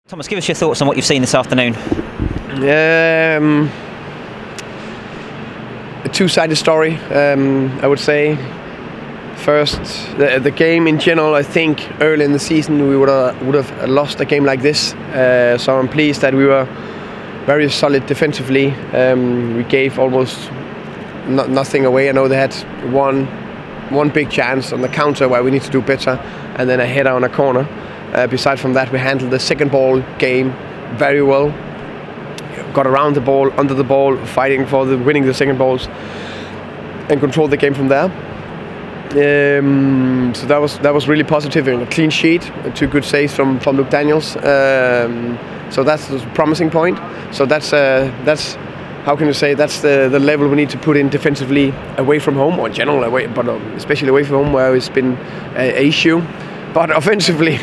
Thomas, give us your thoughts on what you've seen this afternoon. A two-sided story, I would say. First, the game in general, I think early in the season we would have lost a game like this. So I'm pleased that we were very solid defensively. We gave almost nothing away. I know they had one big chance on the counter where we need to do better, and then a header on a corner. Besides from that, we handled the second ball game very well. Got around the ball, under the ball, fighting for winning the second balls, and controlled the game from there. So that was really positive. And a clean sheet, two good saves from Luke Daniels. So that's a promising point. So that's how can you say, that's the level we need to put in defensively away from home, or in general away, but especially away from home where it's been an issue. But offensively,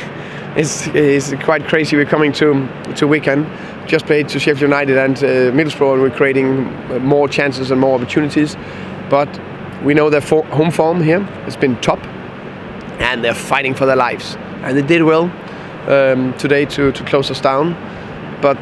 it's quite crazy. We're coming to Wigan, just played to Sheffield United and Middlesbrough, and we're creating more chances and more opportunities. But we know their home form here has been top, and they're fighting for their lives. And they did well today to close us down. But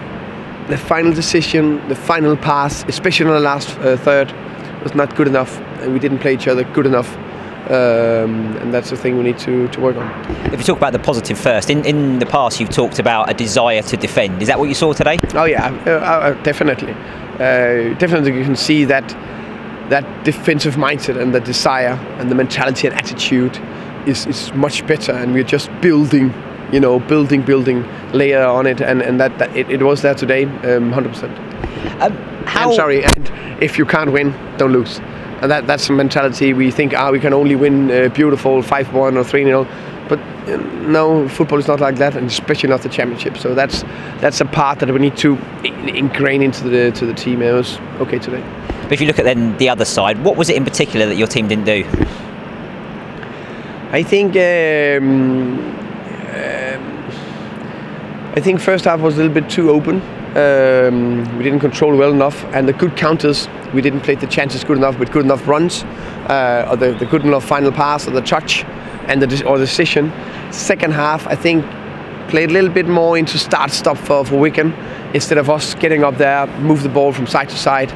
the final decision, the final pass, especially in the last third, was not good enough, and we didn't play each other good enough. And that's the thing we need to work on. If we talk about the positive first, in the past you've talked about a desire to defend. Is that what you saw today? Oh yeah, definitely. Definitely you can see that defensive mindset and the desire and the mentality and attitude is much better, and we're just building layer on it, and that it was there today, 100%. I'm sorry, and if you can't win, don't lose. And that's the mentality. We think we can only win beautiful 5-1 or 3-0, but no, football is not like that, and especially not the championship. So that's a part that we need to ingrain into the team. It was okay today. But if you look at then the other side, what was it in particular that your team didn't do? I think first half was a little bit too open. We didn't control well enough, and the good counters, we didn't play the chances good enough with good enough runs, or the good enough final pass, or the touch, and the decision. Second half, I think, played a little bit more into start-stop for Wigan, instead of us getting up there, move the ball from side to side,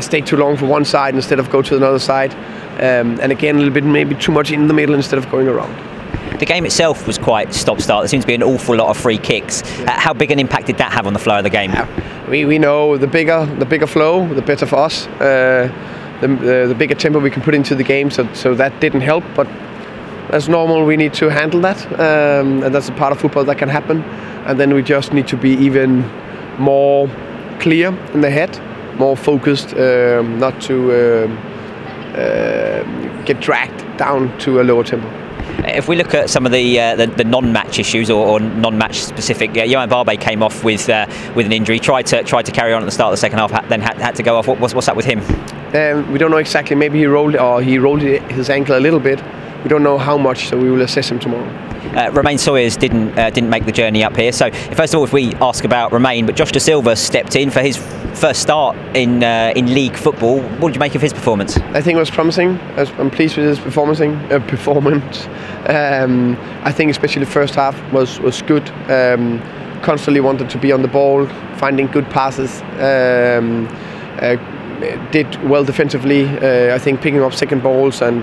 stay too long for one side instead of go to another side, and again a little bit maybe too much in the middle instead of going around. The game itself was quite stop-start. There seems to be an awful lot of free kicks. Yeah. How big an impact did that have on the flow of the game? Yeah. We know the bigger flow, the better for us. The bigger tempo we can put into the game. So that didn't help, but as normal, we need to handle that, and that's a part of football that can happen. And then we just need to be even more clear in the head, more focused, not to get dragged down to a lower tempo. If we look at some of the non-match issues or non-match specific, Johan Barbe came off with an injury. Tried to carry on at the start of the second half, then had to go off. What's up with him? We don't know exactly. Maybe he rolled his ankle a little bit. We don't know how much, so we will assess him tomorrow. Romain Sawyers didn't make the journey up here. So first of all, if we ask about Romain, but Josh Da Silva stepped in for his first start in league football. What did you make of his performance? I think it was promising. I'm pleased with his performance. I think especially the first half was good. Constantly wanted to be on the ball, finding good passes. Did well defensively. I think picking up second balls and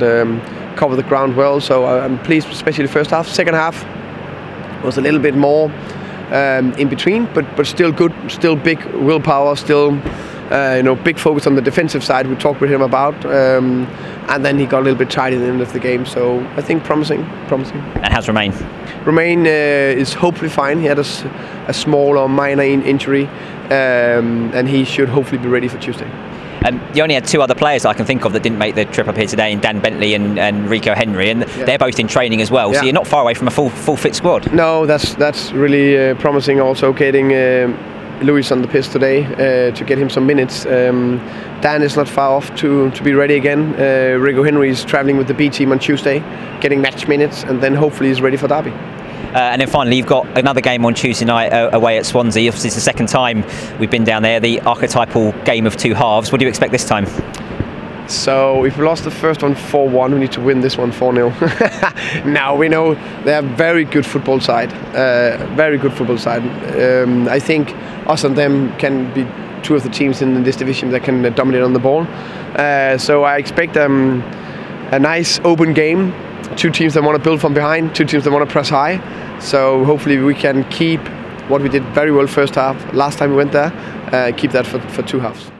cover the ground well. So I'm pleased, especially the first half. Second half was a little bit more in between, but still good. Still big willpower. Still big focus on the defensive side. We talked with him about, and then he got a little bit tired at the end of the game. So I think promising. And how's Romain? Romain is hopefully fine. He had a small or minor injury, and he should hopefully be ready for Tuesday. You only had two other players I can think of that didn't make the trip up here today, and Dan Bentley and Rico Henry, and they're both in training as well. So you're not far away from a full fit squad. No, that's really promising. Also getting Luis on the pitch today to get him some minutes. Dan is not far off to be ready again. Rico Henry is travelling with the B team on Tuesday, getting match minutes, and then hopefully he's ready for Derby. And then finally, you've got another game on Tuesday night away at Swansea. Obviously, it's the second time we've been down there, the archetypal game of two halves. What do you expect this time? So if we lost the first one 4-1, we need to win this one 4-0. Now we know they're a very good football side. Very good football side. I think us and them can be two of the teams in this division that can dominate on the ball. So I expect a nice open game. Two teams that want to build from behind, two teams that want to press high. So hopefully we can keep what we did very well first half, last time we went there, keep that for two halves.